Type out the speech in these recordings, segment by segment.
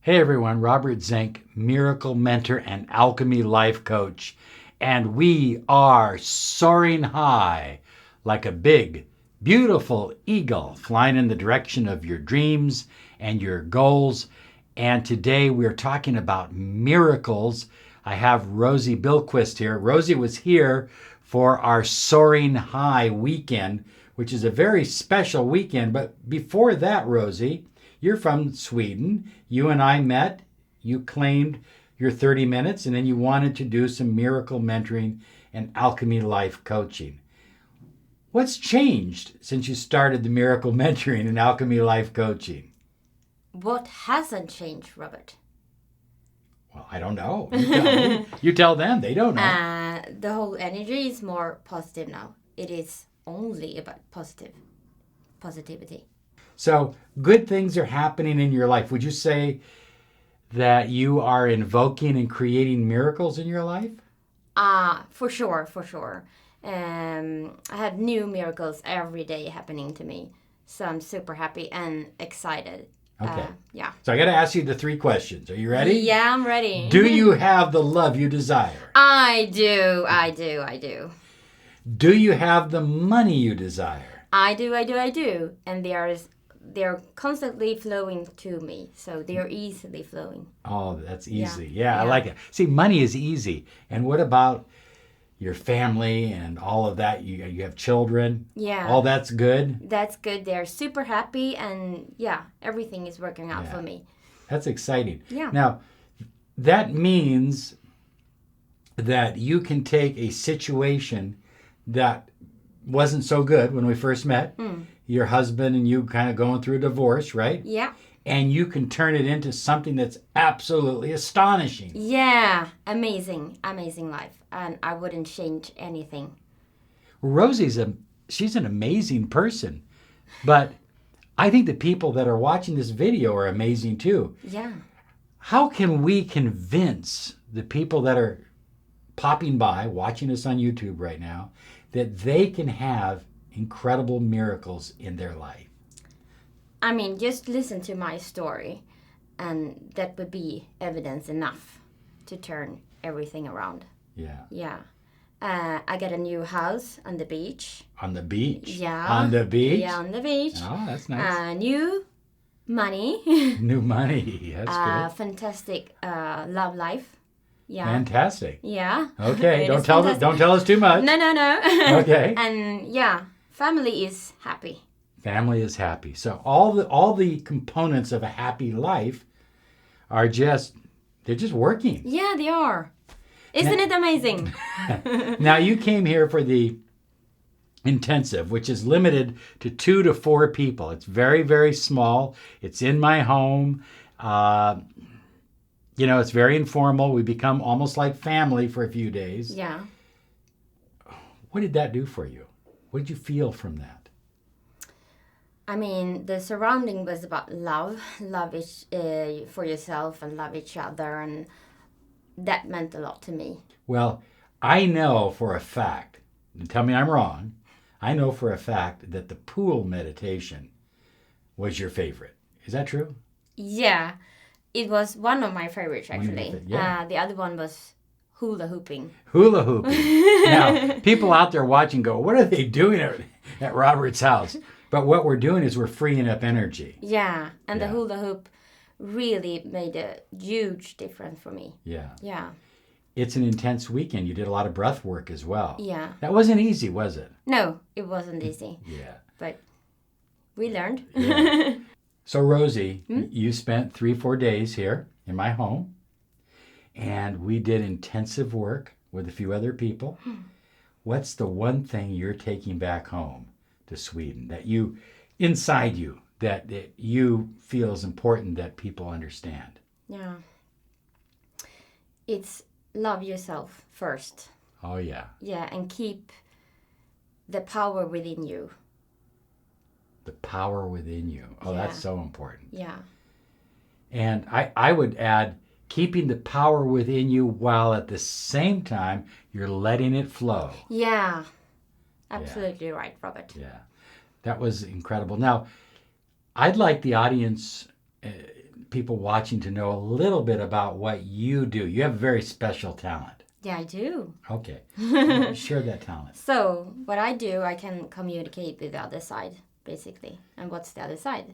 Hey everyone, Robert Zink, Miracle Mentor and Alchemy Life Coach. And we are soaring high like a big, beautiful eagle flying in the direction of your dreams and your goals. And today we're talking about miracles. I have Rosie Bilquist here. Rosie was here for our Soaring High weekend, which is a very special weekend. But before that, Rosie, you're from Sweden. You and I met. You claimed your 30 minutes, and then you wanted to do some miracle mentoring and alchemy life coaching. What's changed since you started the miracle mentoring and alchemy life coaching? What hasn't changed, Robert? Well, I don't know. You tell me. You tell them. They don't know. The whole energy is more positive now. It is only about positivity. So good things are happening in your life. Would you say that you are invoking and creating miracles in your life? For sure. I had new miracles every day happening to me. So I'm super happy and excited. Okay. Yeah. So I got to ask you the 3 questions. Are you ready? Yeah, I'm ready. Do you have the love you desire? I do. Do you have the money you desire? I do. And they're constantly flowing to me. So they're easily flowing. Oh, that's easy. Yeah, I like it. See, money is easy. And what about your family and all of that? You have children? Yeah. All that's good? That's good. They're super happy and everything is working out for me. That's exciting. Yeah. Now, that means that you can take a situation that wasn't so good when we first met. Your husband and you kind of going through a divorce, right? Yeah. And you can turn it into something that's absolutely astonishing. Yeah. Amazing life. And I wouldn't change anything. She's an amazing person. But I think the people that are watching this video are amazing too. Yeah. How can we convince the people that are popping by, watching us on YouTube right now, that they can have incredible miracles in their life? I mean, just listen to my story, and that would be evidence enough to turn everything around. Yeah. Yeah. I got a new house on the beach. On the beach? Yeah. On the beach? Yeah, on the beach. Oh, that's nice. New money. New money. That's good. Fantastic love life. Yeah. Fantastic. Yeah. Okay. Don't tell us too much. No. Okay. And family is happy. Family is happy. So all the components of a happy life are they're just working. Yeah, they are. Isn't it amazing? Now you came here for the intensive, which is limited to 2 to 4 people. It's very, very small. It's in my home. It's very informal. We become almost like family for a few days. Yeah. What did that do for you? What did you feel from that? I mean, the surrounding was about love for yourself and love each other, and that meant a lot to me. Well, I know for a fact, and tell me I'm wrong, I know for a fact that the pool meditation was your favorite. Is that true? Yeah, it was one of my favorites actually. Yeah. The other one was hula hooping. Hula hooping. Now, people out there watching go, what are they doing at Robert's house? But what we're doing is we're freeing up energy. Yeah, and the hula hoop really made a huge difference for me. Yeah. Yeah. It's an intense weekend. You did a lot of breath work as well. Yeah. That wasn't easy, was it? No, it wasn't easy. Yeah. But we learned. Yeah. So, Rosie, you spent 3-4 days here in my home, and we did intensive work with a few other people. What's the one thing you're taking back home to Sweden that you, inside you, that you feel is important that people understand? Yeah. It's love yourself first. Oh, yeah. Yeah, and keep the power within you. The power within you. Oh, Yeah. That's so important. Yeah. And I would add, keeping the power within you while at the same time you're letting it flow. Yeah. Absolutely right, Robert. Yeah. That was incredible. Now, I'd like the audience people watching to know a little bit about what you do. You have a very special talent. Yeah, I do. Okay. Share that talent. So what I do, I can communicate with the other side, basically. And what's the other side?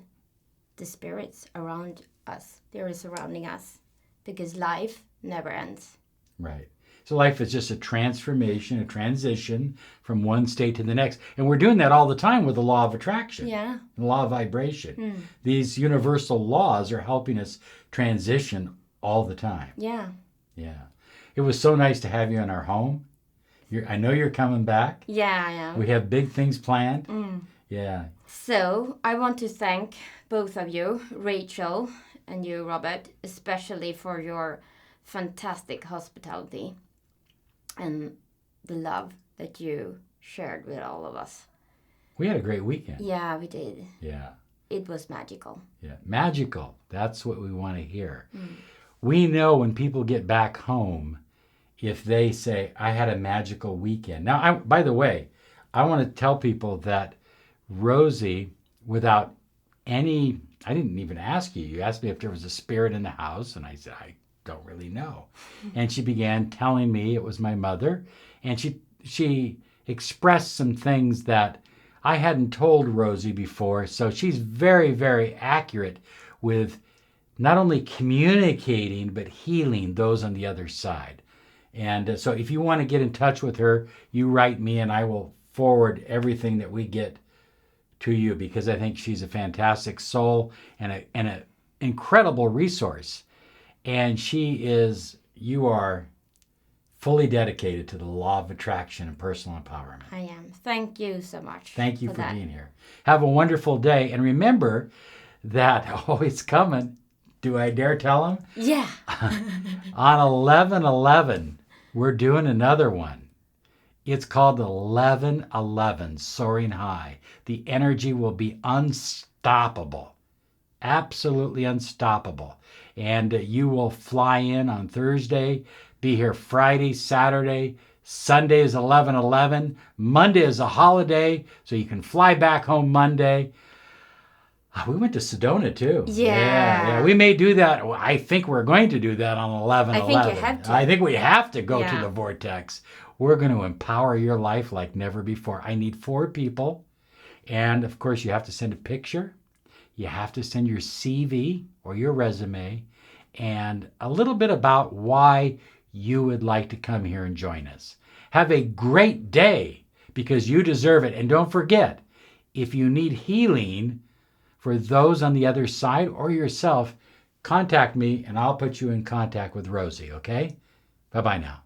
The spirits around us. They're surrounding us because life never ends. Right. So life is just a transformation, a transition from one state to the next. And we're doing that all the time with the law of attraction. Yeah. The law of vibration. These universal laws are helping us transition all the time. Yeah. Yeah. It was so nice to have you in our home. I know you're coming back. Yeah, I am. We have big things planned. Yeah. So I want to thank both of you, Rachel and you, Robert, especially for your fantastic hospitality and the love that you shared with all of us. We had a great weekend. Yeah, we did. Yeah. It was magical. Yeah. Magical. That's what we want to hear. We know when people get back home, if they say, I had a magical weekend. Now, by the way, I want to tell people that Rosie, without any, I didn't even ask you. You asked me if there was a spirit in the house, and I said, I don't really know. And she began telling me it was my mother, and she expressed some things that I hadn't told Rosie before. So she's very, very accurate with not only communicating, but healing those on the other side. And so if you want to get in touch with her, you write me and I will forward everything that we get to you, because I think she's a fantastic soul and an incredible resource. And you are fully dedicated to the law of attraction and personal empowerment. I am. Thank you so much. Thank you for being here. Have a wonderful day. And remember that, it's coming. Do I dare tell them? Yeah. On 11/11, we're doing another one. It's called 11/11, Soaring High. The energy will be unstoppable. Absolutely unstoppable. And you will fly in on Thursday, be here Friday, Saturday. Sunday is 11/11. Monday is a holiday, so you can fly back home Monday. We went to Sedona too. Yeah. We may do that. I think we're going to do that on 11/11. I think you have to. I think we have to go to the vortex. We're going to empower your life like never before. I need 4 people. And of course, you have to send a picture. You have to send your CV or your resume and a little bit about why you would like to come here and join us. Have a great day, because you deserve it. And don't forget, if you need healing for those on the other side or yourself, contact me and I'll put you in contact with Rosie, okay? Bye-bye now.